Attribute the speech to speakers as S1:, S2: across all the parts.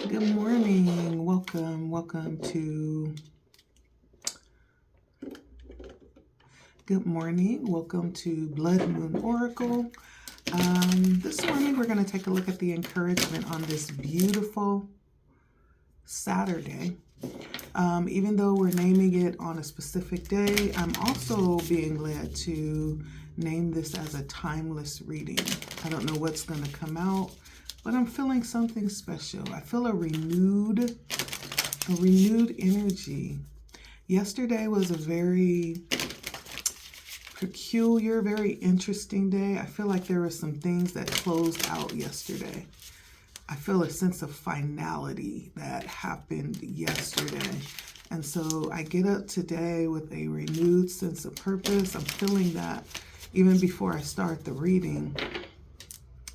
S1: Good morning. Welcome to Blood Moon Oracle. This morning we're going to take a look at the encouragement on this beautiful Saturday. Even though we're naming it on a specific day, I'm also being led to name this as a timeless reading. I don't know what's going to come out, but I'm feeling something special. I feel a renewed energy. Yesterday was a very peculiar, very interesting day. I feel like there were some things that closed out yesterday. I feel a sense of finality that happened yesterday. And so I get up today with a renewed sense of purpose. I'm feeling that even before I start the reading.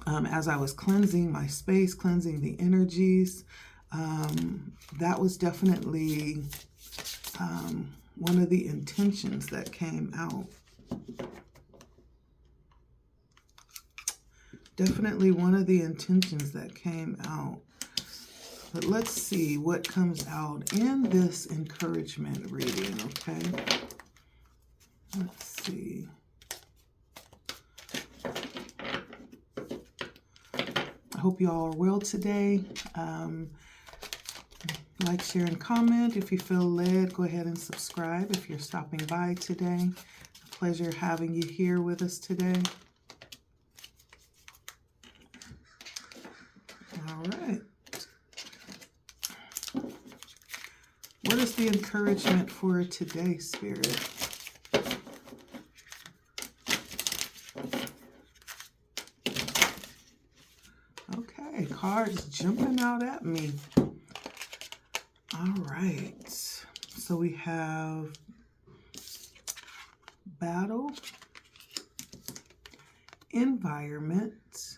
S1: As I was cleansing my space, cleansing the energies, that was definitely one of the intentions that came out. Definitely one of the intentions that came out. But let's see what comes out in this encouragement reading, okay? Let's see. I hope you all are well today. Like, share, and comment. If you feel led, go ahead and subscribe if you're stopping by today. A pleasure having you here with us today. All right. What is the encouragement for today, Spirit? Okay, cards jumping out at me. All right. So we have battle, environment,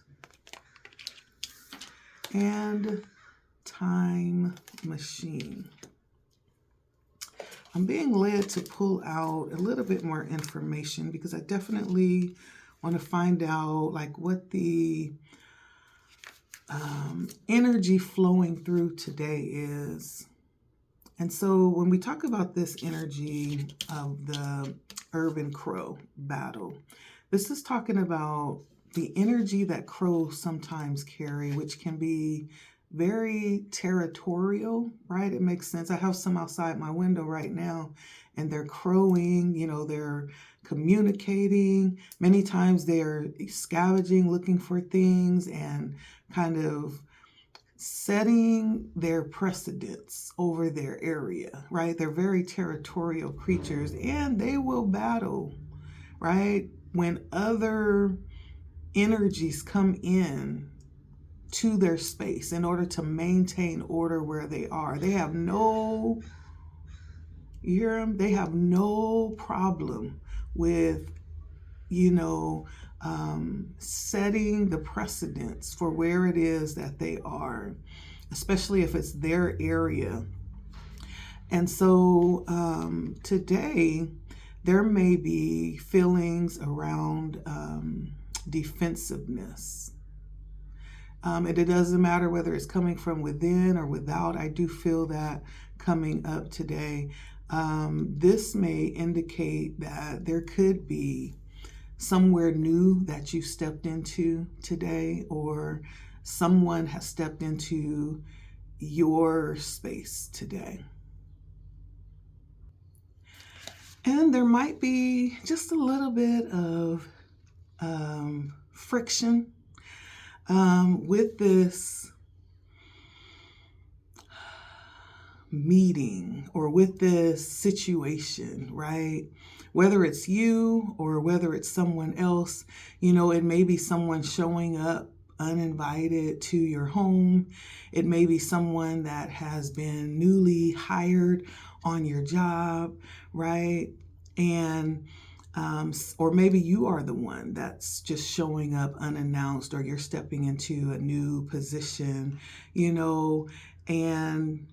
S1: and time machine. I'm being led to pull out a little bit more information because I definitely want to find out like what the energy flowing through today is. And so when we talk about this energy of the urban crow battle, this is talking about the energy that crows sometimes carry, which can be very territorial, right? It makes sense. I have some outside my window right now, and they're crowing, they're communicating. Many times they're scavenging, looking for things, and kind of setting their precedence over their area, right? They're very territorial creatures, and they will battle, right? When other energies come in to their space in order to maintain order where they are. They have no, you hear them? They have no problem with, setting the precedence for where it is that they are, especially if it's their area. And so today, there may be feelings around defensiveness. And it doesn't matter whether it's coming from within or without. I do feel that coming up today. This may indicate that there could be somewhere new that you stepped into today, or someone has stepped into your space today. And there might be just a little bit of friction with this meeting or with this situation, right? Whether it's you or whether it's someone else, it may be someone showing up uninvited to your home. It may be someone that has been newly hired on your job, right? And or maybe you are the one that's just showing up unannounced, or you're stepping into a new position, and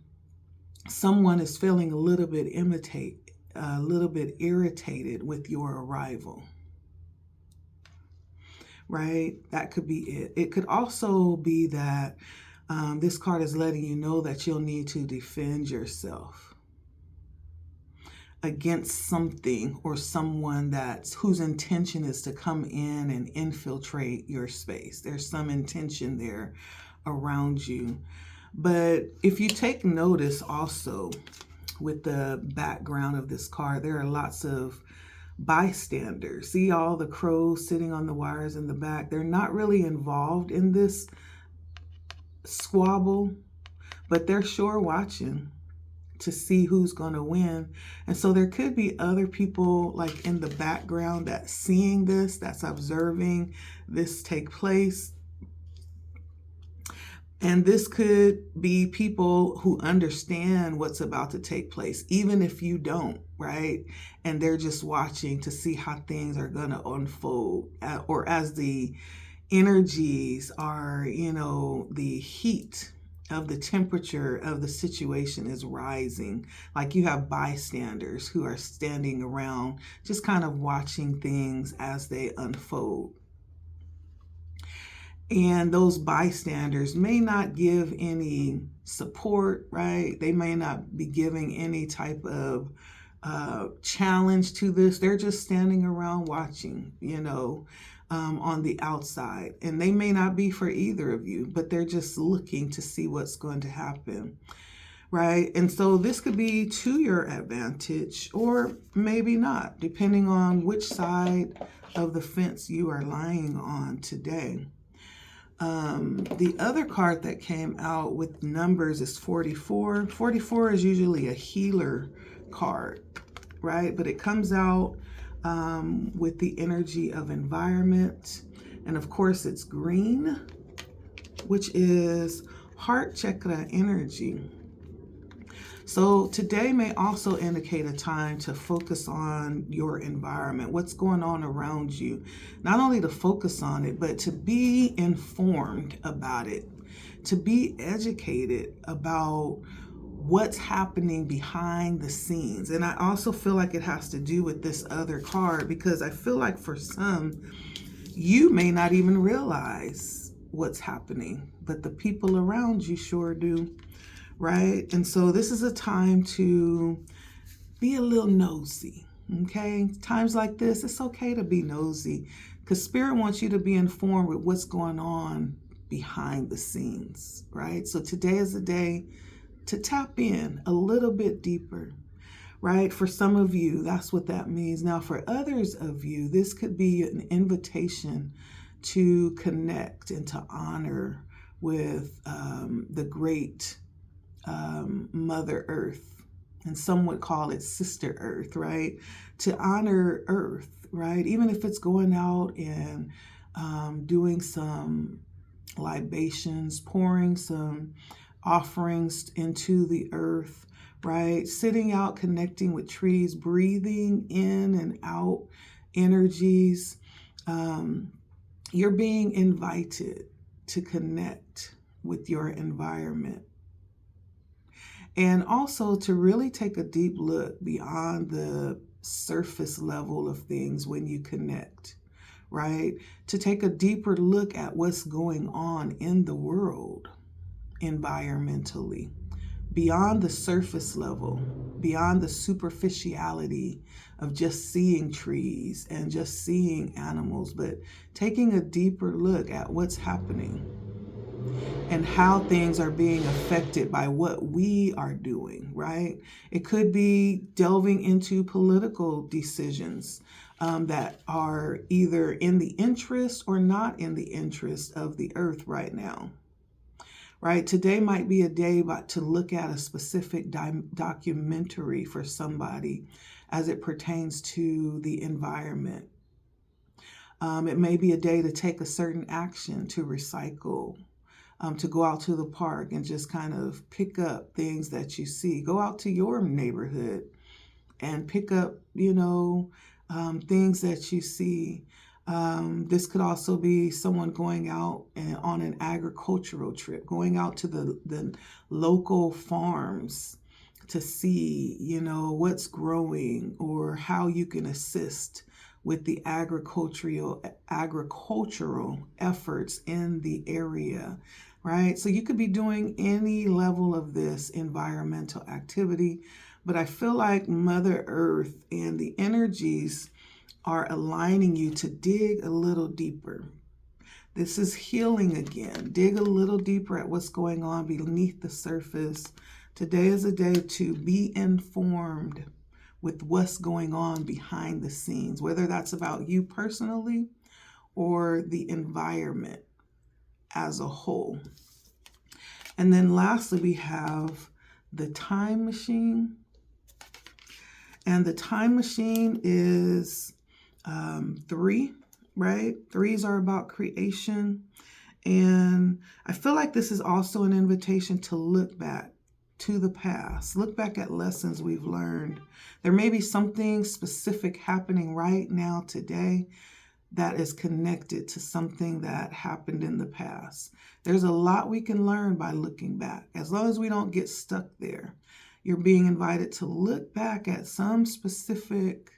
S1: someone is feeling a little bit irritated with your arrival. Right? That could be it. It could also be that This card is letting you know that you'll need to defend yourself against something or someone whose intention is to come in and infiltrate your space. There's some intention there around you. But if you take notice also with the background of this card, there are lots of bystanders. See all the crows sitting on the wires in the back? They're not really involved in this squabble, but they're sure watching to see who's going to win. And so there could be other people like in the background that's seeing this, that's observing this take place. And this could be people who understand what's about to take place, even if you don't, right? And they're just watching to see how things are going to unfold, or as the energies are, the heat of the temperature of the situation is rising. Like you have bystanders who are standing around just kind of watching things as they unfold. And those bystanders may not give any support, right? They may not be giving any type of challenge to this. They're just standing around watching, on the outside. And they may not be for either of you, but they're just looking to see what's going to happen, right? And so this could be to your advantage or maybe not, depending on which side of the fence you are lying on today. The other card that came out with numbers is 44. 44 is usually a healer card, right? But it comes out with the energy of environment. And of course, it's green, which is heart chakra energy. So today may also indicate a time to focus on your environment, what's going on around you. Not only to focus on it, but to be informed about it, to be educated about what's happening behind the scenes. And I also feel like it has to do with this other card, because I feel like for some, you may not even realize what's happening, but the people around you sure do. Right? And so this is a time to be a little nosy, okay? Times like this, it's okay to be nosy because Spirit wants you to be informed with what's going on behind the scenes, right? So today is a day to tap in a little bit deeper, right? For some of you, that's what that means. Now, for others of you, this could be an invitation to connect and to honor with the great Mother Earth, and some would call it Sister Earth, right? To honor Earth, right? Even if it's going out and doing some libations, pouring some offerings into the earth, right? Sitting out, connecting with trees, breathing in and out energies. You're being invited to connect with your environment. And also to really take a deep look beyond the surface level of things when you connect, right? To take a deeper look at what's going on in the world environmentally, beyond the surface level, beyond the superficiality of just seeing trees and just seeing animals, but taking a deeper look at what's happening and how things are being affected by what we are doing, right? It could be delving into political decisions that are either in the interest or not in the interest of the earth right now, right? Today might be a day to look at a specific documentary for somebody as it pertains to the environment. It may be a day to take a certain action to recycle, to go out to the park and just kind of pick up things that you see. Go out to your neighborhood and pick up, things that you see. This could also be someone going out on an agricultural trip, going out to the local farms to see, what's growing or how you can assist with the agricultural efforts in the area, right? So you could be doing any level of this environmental activity, but I feel like Mother Earth and the energies are aligning you to dig a little deeper. This is healing again. Dig a little deeper at what's going on beneath the surface. Today is a day to be informed with what's going on behind the scenes, whether that's about you personally or the environment as a whole. And then lastly, we have the time machine. And the time machine is 3, right? 3s are about creation. And I feel like this is also an invitation to look back to the past. Look back at lessons we've learned. There may be something specific happening right now today that is connected to something that happened in the past. There's a lot we can learn by looking back, as long as we don't get stuck there. You're being invited to look back at some specific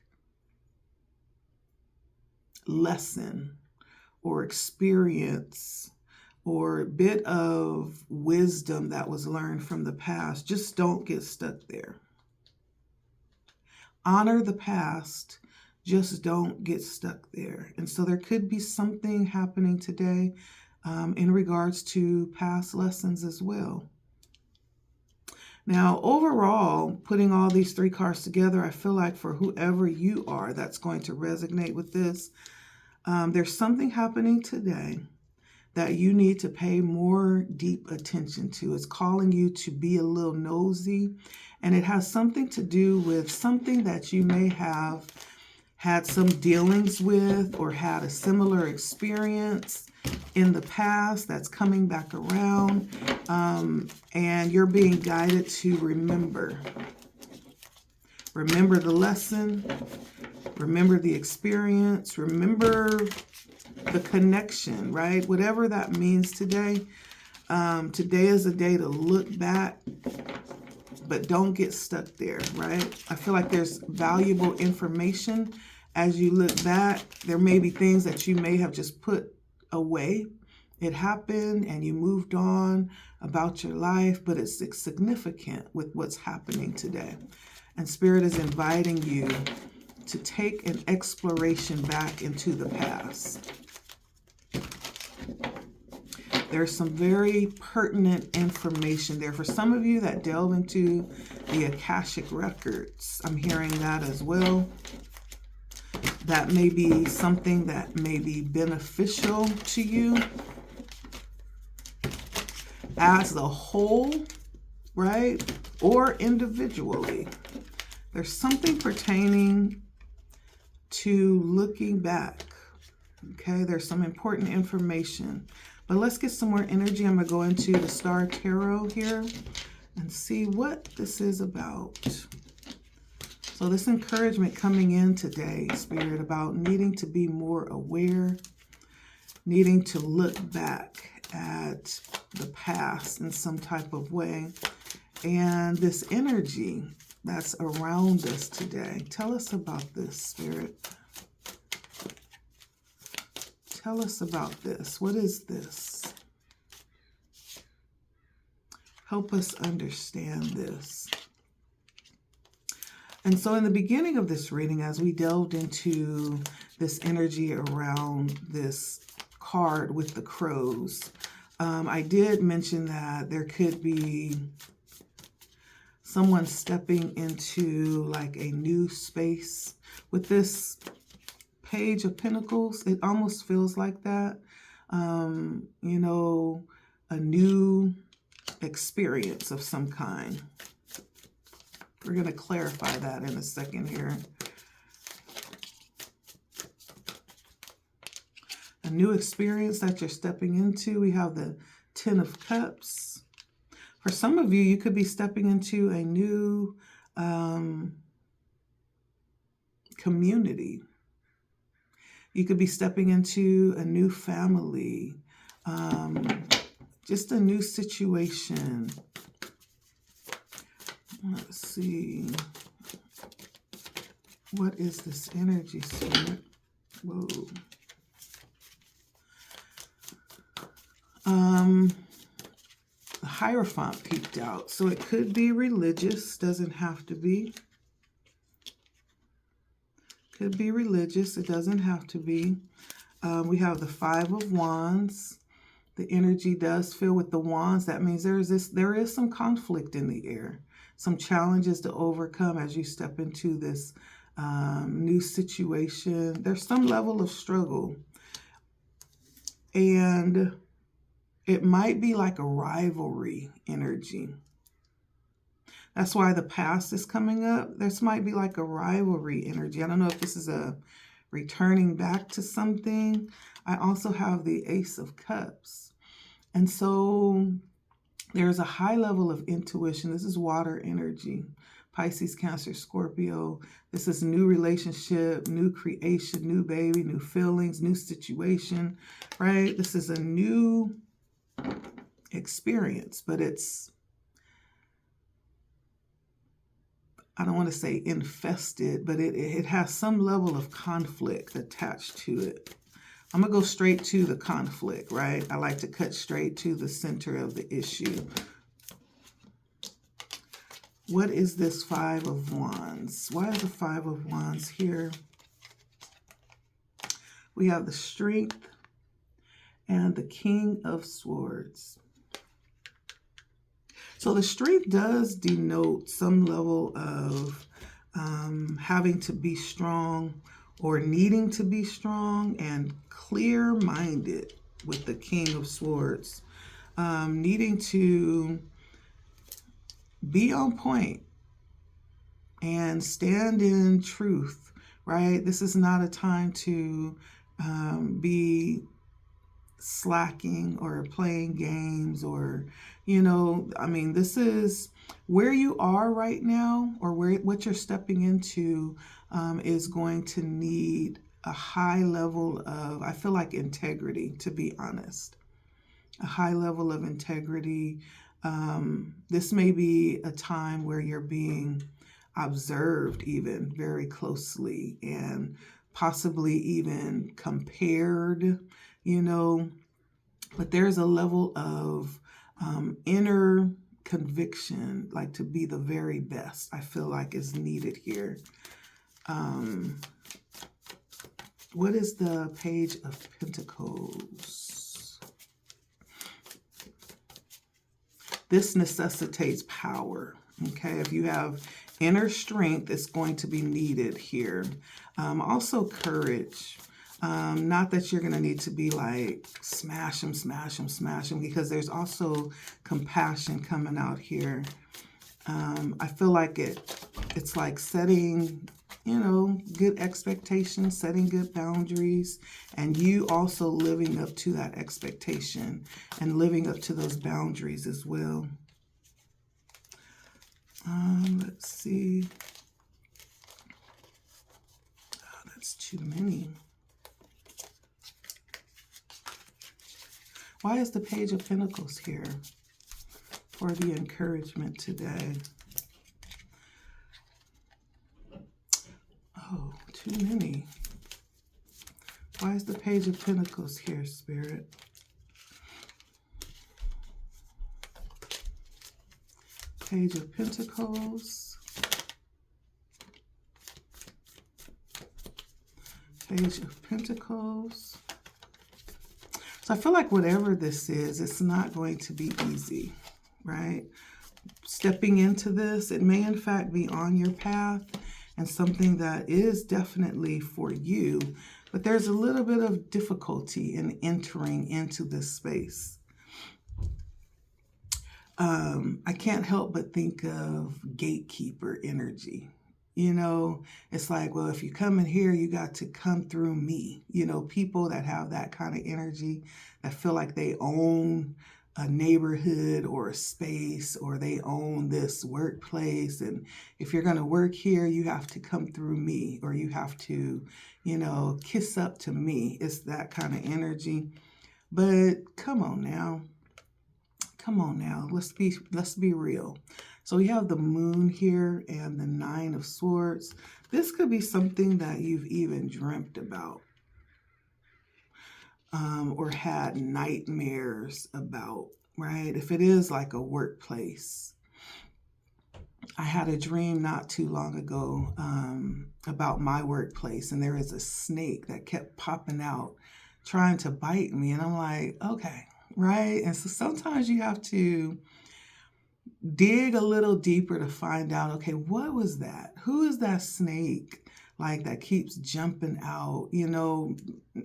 S1: lesson or experience or a bit of wisdom that was learned from the past. Just don't get stuck there. Honor the past, just don't get stuck there. And so there could be something happening today in regards to past lessons as well. Now, overall, putting all these 3 cards together, I feel like for whoever you are that's going to resonate with this, there's something happening today that you need to pay more deep attention to. It's calling you to be a little nosy, and it has something to do with something that you may have had some dealings with or had a similar experience in the past that's coming back around, and you're being guided to remember. Remember the lesson, remember the experience, remember the connection, right? Whatever that means today. Today is a day to look back, but don't get stuck there, right? I feel like there's valuable information as you look back. There may be things that you may have just put away. It happened and you moved on about your life, but it's significant with what's happening today. And Spirit is inviting you to take an exploration back into the past. There's some very pertinent information there. For some of you that delve into the Akashic records, I'm hearing that as well. That may be something that may be beneficial to you as a whole, right? Or individually. There's something pertaining to looking back. Okay, there's some important information. But let's get some more energy. I'm going to go into the Star Tarot here and see what this is about. So this encouragement coming in today, Spirit, about needing to be more aware, needing to look back at the past in some type of way, and this energy that's around us today. Tell us about this, Spirit. Tell us about this. What is this? Help us understand this. And so in the beginning of this reading, as we delved into this energy around this card with the crows, I did mention that there could be someone stepping into like a new space with this Page of Pentacles. It almost feels like that. You know, a new experience of some kind. We're going to clarify that in a second here. A new experience that you're stepping into. We have the Ten of Cups. For some of you, you could be stepping into a new community. You could be stepping into a new family, just a new situation. Let's see. What is this energy, Spirit? Whoa. The Hierophant peeked out. So it could be religious, doesn't have to be. Could be religious, it doesn't have to be. We have the Five of Wands. The energy does feel with the wands. That means there is some conflict in the air, some challenges to overcome as you step into this new situation. There's some level of struggle, and it might be like a rivalry energy. That's why the past is coming up. This might be like a rivalry energy. I don't know if this is a returning back to something. I also have the Ace of Cups. And so there's a high level of intuition. This is water energy. Pisces, Cancer, Scorpio. This is new relationship, new creation, new baby, new feelings, new situation, right? This is a new experience, but it's, I don't want to say infested, but it has some level of conflict attached to it. I'm going to go straight to the conflict, right? I like to cut straight to the center of the issue. What is this Five of Wands? Why is the Five of Wands here? We have the Strength and the King of Swords. So the Strength does denote some level of having to be strong or needing to be strong and clear-minded with the King of Swords. Needing to be on point and stand in truth, right? This is not a time to be slacking or playing games or, you know, I mean, this is where you are right now, or what you're stepping into is going to need a high level of, I feel like, integrity, to be honest. A high level of integrity. This may be a time where you're being observed even very closely and possibly even compared, you know, but there's a level of inner conviction, like to be the very best, I feel like is needed here. What is the Page of Pentacles? This necessitates power, okay? If you have inner strength, it's going to be needed here. Also courage. Not that you're going to need to be like smash them, because there's also compassion coming out here. I feel like it's like setting, you know, good expectations, setting good boundaries, and you also living up to that expectation and living up to those boundaries as well. Let's see. Oh, that's too many. Why is the Page of Pentacles here for the encouragement today? Oh, too many. Why is the Page of Pentacles here, Spirit? Page of Pentacles. Page of Pentacles. So I feel like whatever this is, it's not going to be easy, right? Stepping into this, it may in fact be on your path and something that is definitely for you, but there's a little bit of difficulty in entering into this space. I can't help but think of gatekeeper energy. You know, it's like, well, if you come in here, you got to come through me. You know, people that have that kind of energy, that feel like they own a neighborhood or a space, or they own this workplace. And if you're going to work here, you have to come through me, or you have to, you know, kiss up to me. It's that kind of energy. But come on now. Come on now. Let's be real. So we have the Moon here and the Nine of Swords. This could be something that you've even dreamt about, or had nightmares about, right? If it is like a workplace. I had a dream not too long ago about my workplace, and there is a snake that kept popping out trying to bite me. And I'm like, okay, right? And so sometimes you have to dig a little deeper to find out, okay, what was that? Who is that snake like that keeps jumping out? You know,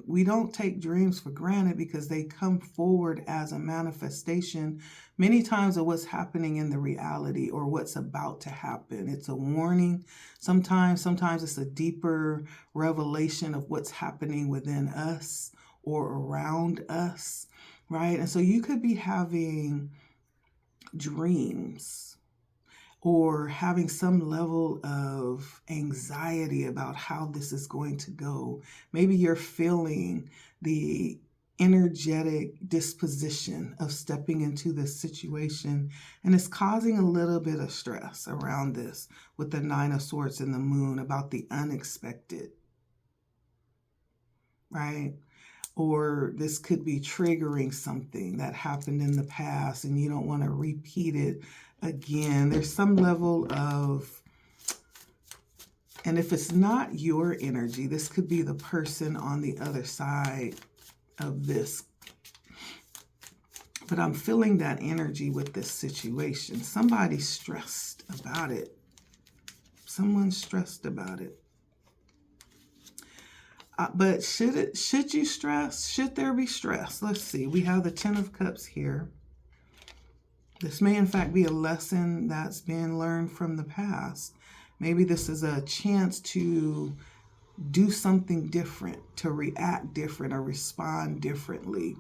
S1: we don't take dreams for granted because they come forward as a manifestation many times of what's happening in the reality or what's about to happen. It's a warning. Sometimes it's a deeper revelation of what's happening within us or around us, right? And so you could be having dreams or having some level of anxiety about how this is going to go. Maybe you're feeling the energetic disposition of stepping into this situation, and it's causing a little bit of stress around this with the Nine of Swords and the Moon about the unexpected, right? Or this could be triggering something that happened in the past and you don't want to repeat it again. There's some level of, and if it's not your energy, this could be the person on the other side of this. But I'm feeling that energy with this situation. Somebody's stressed about it. Someone's stressed about it. But should you stress? Should there be stress? Let's see. We have the Ten of Cups here. This may, in fact, be a lesson that's been learned from the past. Maybe this is a chance to do something different, to react different or respond differently.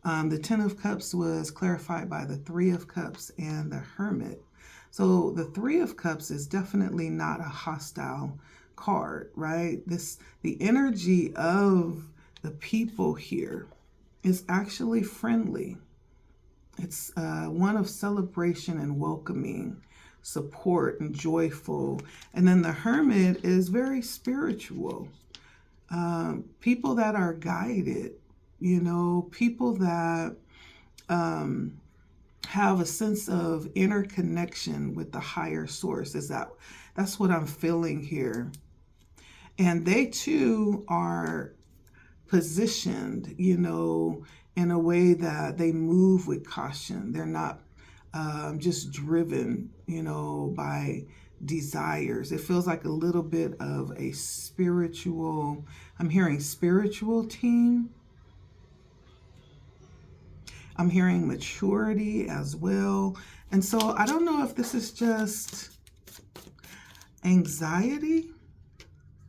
S1: The Ten of Cups was clarified by the Three of Cups and the Hermit. So the Three of Cups is definitely not a hostile card, right? The energy of the people here is actually friendly. It's one of celebration and welcoming, support and joyful. And then the Hermit is very spiritual. People that are guided, you know, people that have a sense of interconnection with the higher source. That's what I'm feeling here. And they too are positioned, you know, in a way that they move with caution. They're not just driven, you know, by desires. It feels like a little bit of a spiritual, I'm hearing spiritual team. I'm hearing maturity as well. And so I don't know if this is just anxiety,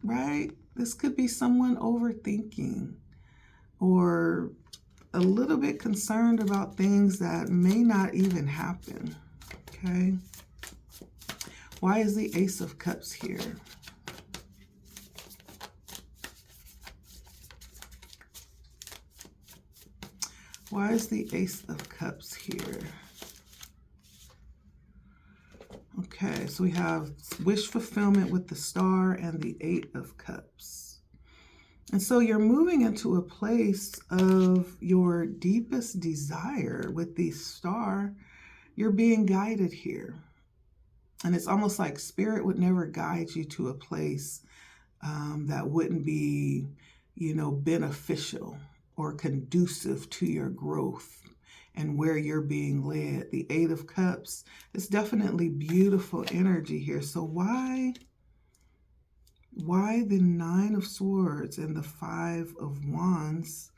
S1: right? This could be someone overthinking or a little bit concerned about things that may not even happen, okay? Why is the Ace of Cups here? Why is the Ace of Cups here? Okay, so we have wish fulfillment with the Star and the Eight of Cups. And so you're moving into a place of your deepest desire with the Star. You're being guided here. And it's almost like Spirit would never guide you to a place that wouldn't be, you know, beneficial or conducive to your growth and where you're being led. The Eight of Cups is definitely beautiful energy here. So why the Nine of Swords and the Five of Wands?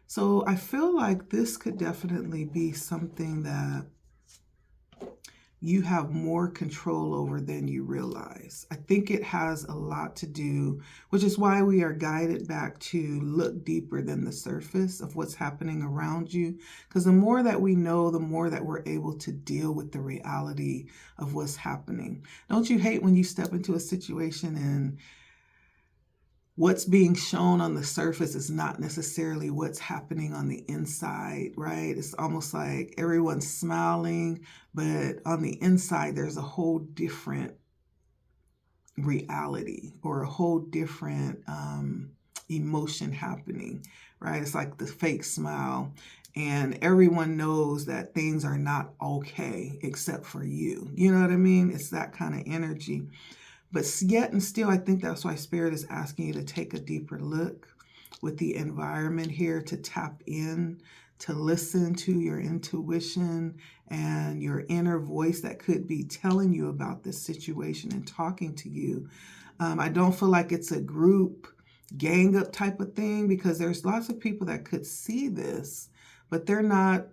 S1: So I feel like this could definitely be something that you have more control over than you realize. I think it has a lot to do, which is why we are guided back to look deeper than the surface of what's happening around you. Because the more that we know, the more that we're able to deal with the reality of what's happening. Don't you hate when you step into a situation and what's being shown on the surface is not necessarily what's happening on the inside, right? It's almost like everyone's smiling, but on the inside, there's a whole different reality or a whole different emotion happening, right? It's like the fake smile, and everyone knows that things are not okay except for you. You know what I mean? It's that kind of energy. But yet and still, I think that's why Spirit is asking you to take a deeper look with the environment here, to tap in, to listen to your intuition and your inner voice that could be telling you about this situation and talking to you. I don't feel like it's a group gang up type of thing, because there's lots of people that could see this, but they're not.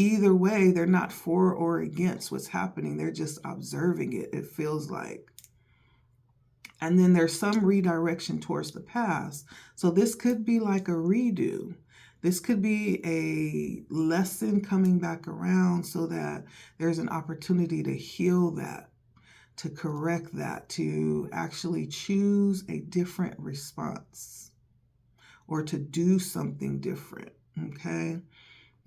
S1: Either way, they're not for or against what's happening. They're just observing it, it feels like. And then there's some redirection towards the past. So this could be like a redo. This could be a lesson coming back around so that there's an opportunity to heal that, to correct that, to actually choose a different response or to do something different, okay?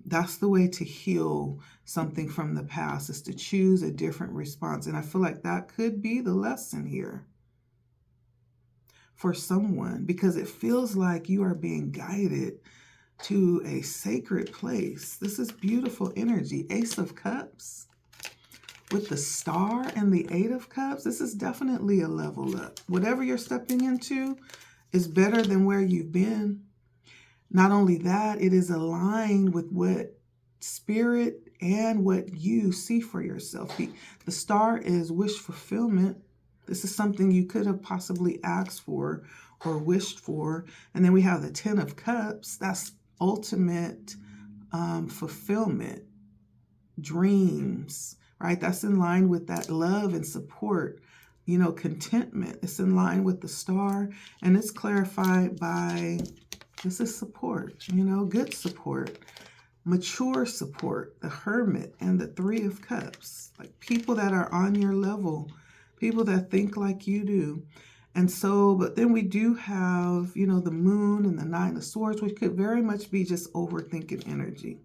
S1: That's the way to heal something from the past, is to choose a different response. And I feel like that could be the lesson here for someone, because it feels like you are being guided to a sacred place. This is beautiful energy. Ace of Cups with the Star and the Eight of Cups. This is definitely a level up. Whatever you're stepping into is better than where you've been. Not only that, it is aligned with what Spirit and what you see for yourself. The Star is wish fulfillment. This is something you could have possibly asked for or wished for. And then we have the Ten of Cups. That's ultimate fulfillment, dreams, right? That's in line with that love and support, contentment. It's in line with the Star, and it's clarified by, this is support, good support, mature support, the Hermit and the Three of Cups, like people that are on your level, people that think like you do. And so, but then we do have, the Moon and the Nine of Swords, which could very much be just overthinking energy.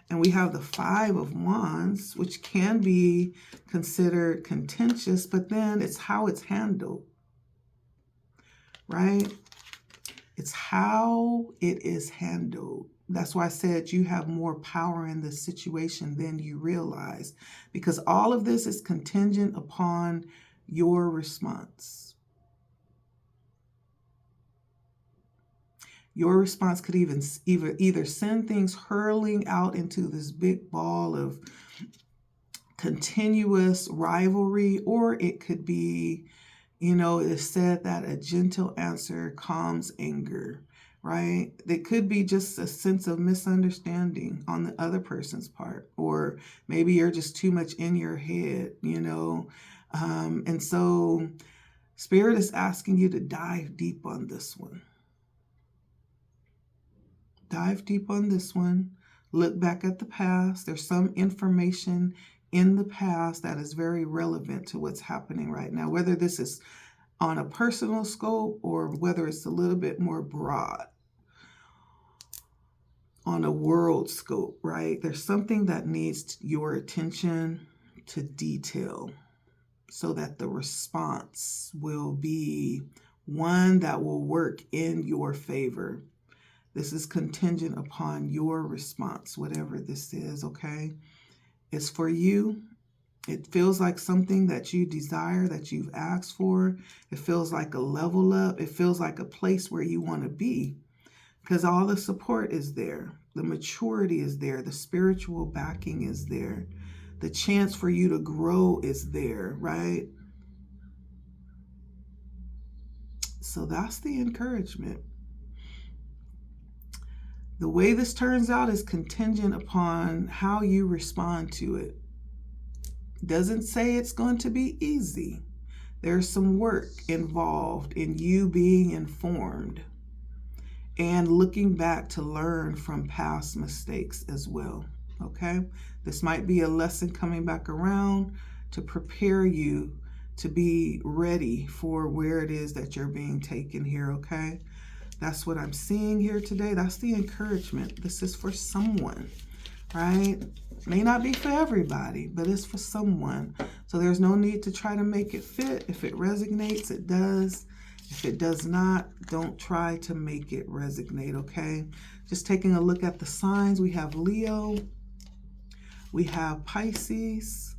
S1: And we have the Five of Wands, which can be considered contentious, but then it's how it's handled, right? It's how it is handled. That's why I said you have more power in this situation than you realize, because all of this is contingent upon your response. Your response could either send things hurling out into this big ball of continuous rivalry, or it could be, it is said that a gentle answer calms anger, right? It could be just a sense of misunderstanding on the other person's part, or maybe you're just too much in your head, and so Spirit is asking you to dive deep on this one. Dive deep on this one. Look back at the past. There's some information in the past that is very relevant to what's happening right now, whether this is on a personal scope or whether it's a little bit more broad on a world scope, right? There's something that needs your attention to detail so that the response will be one that will work in your favor. This is contingent upon your response, whatever this is, okay? It's for you. It feels like something that you desire, that you've asked for. It feels like a level up. It feels like a place where you want to be, because all the support is there. The maturity is there. The spiritual backing is there. The chance for you to grow is there, right? So that's the encouragement. The way this turns out is contingent upon how you respond to it. Doesn't say it's going to be easy. There's some work involved in you being informed and looking back to learn from past mistakes as well, okay? This might be a lesson coming back around to prepare you to be ready for where it is that you're being taken here, okay? That's what I'm seeing here today. That's the encouragement. This is for someone, right? May not be for everybody, but it's for someone. So there's no need to try to make it fit. If it resonates, it does. If it does not, don't try to make it resonate, okay? Just taking a look at the signs. We have Leo. We have Pisces.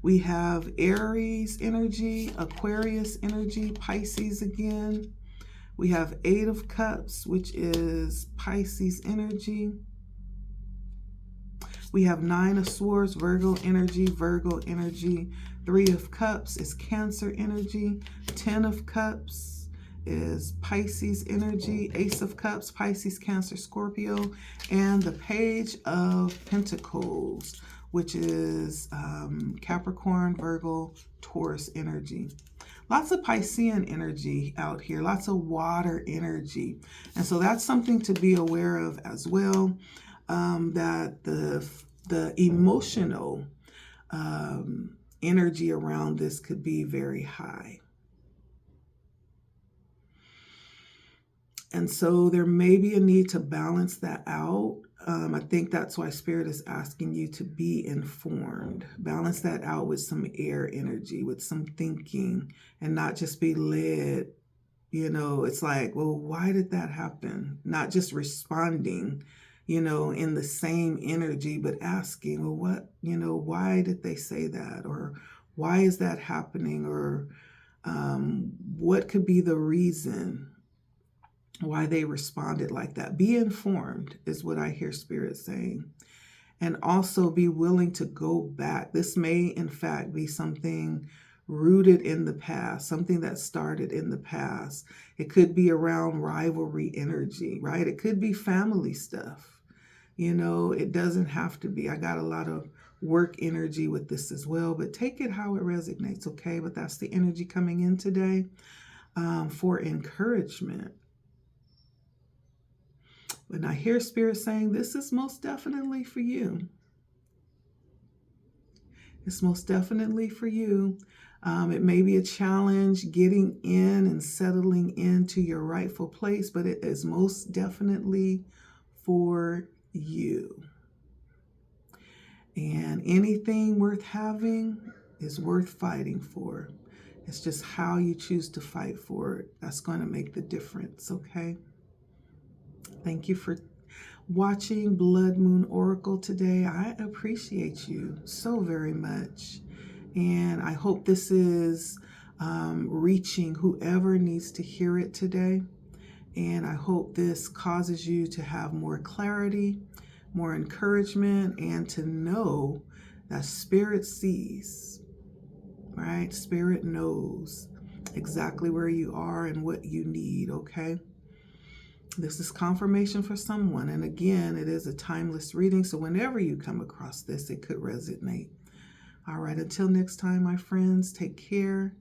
S1: We have Aries energy, Aquarius energy, Pisces again. We have 8 of Cups, which is Pisces energy. We have 9 of Swords, Virgo energy, Virgo energy. 3 of Cups is Cancer energy. 10 of Cups is Pisces energy. Ace of Cups, Pisces, Cancer, Scorpio. And the Page of Pentacles, which is Capricorn, Virgo, Taurus energy. Lots of Piscean energy out here, lots of water energy. And so that's something to be aware of as well, that the emotional energy around this could be very high. And so there may be a need to balance that out. I think that's why Spirit is asking you to be informed. Balance that out with some air energy, with some thinking, and not just be led. You know, it's like, well, why did that happen? Not just responding, you know, in the same energy, but asking, well, what, you know, why did they say that? Or why is that happening? Or what could be the reason why they responded like that? Be informed is what I hear Spirit saying. And also be willing to go back. This may, in fact, be something rooted in the past, something that started in the past. It could be around rivalry energy, right? It could be family stuff. You know, it doesn't have to be. I got a lot of work energy with this as well, but take it how it resonates, okay? But that's the energy coming in today for encouragement. When I hear Spirit saying, this is most definitely for you. It's most definitely for you. It may be a challenge getting in and settling into your rightful place, but it is most definitely for you. And anything worth having is worth fighting for. It's just how you choose to fight for it. That's going to make the difference, okay? Thank you for watching Blood Moon Oracle today. I appreciate you so very much. And I hope this is reaching whoever needs to hear it today. And I hope this causes you to have more clarity, more encouragement, and to know that Spirit sees, right? Spirit knows exactly where you are and what you need, okay? This is confirmation for someone. And again, it is a timeless reading. So whenever you come across this, it could resonate. All right. Until next time, my friends, take care.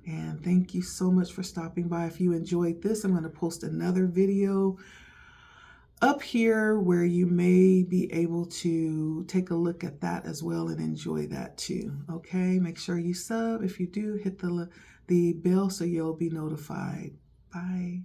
S1: And thank you so much for stopping by. If you enjoyed this, I'm going to post another video up here where you may be able to take a look at that as well and enjoy that too. Okay. Make sure you sub. If you do, hit the bell so you'll be notified. Bye.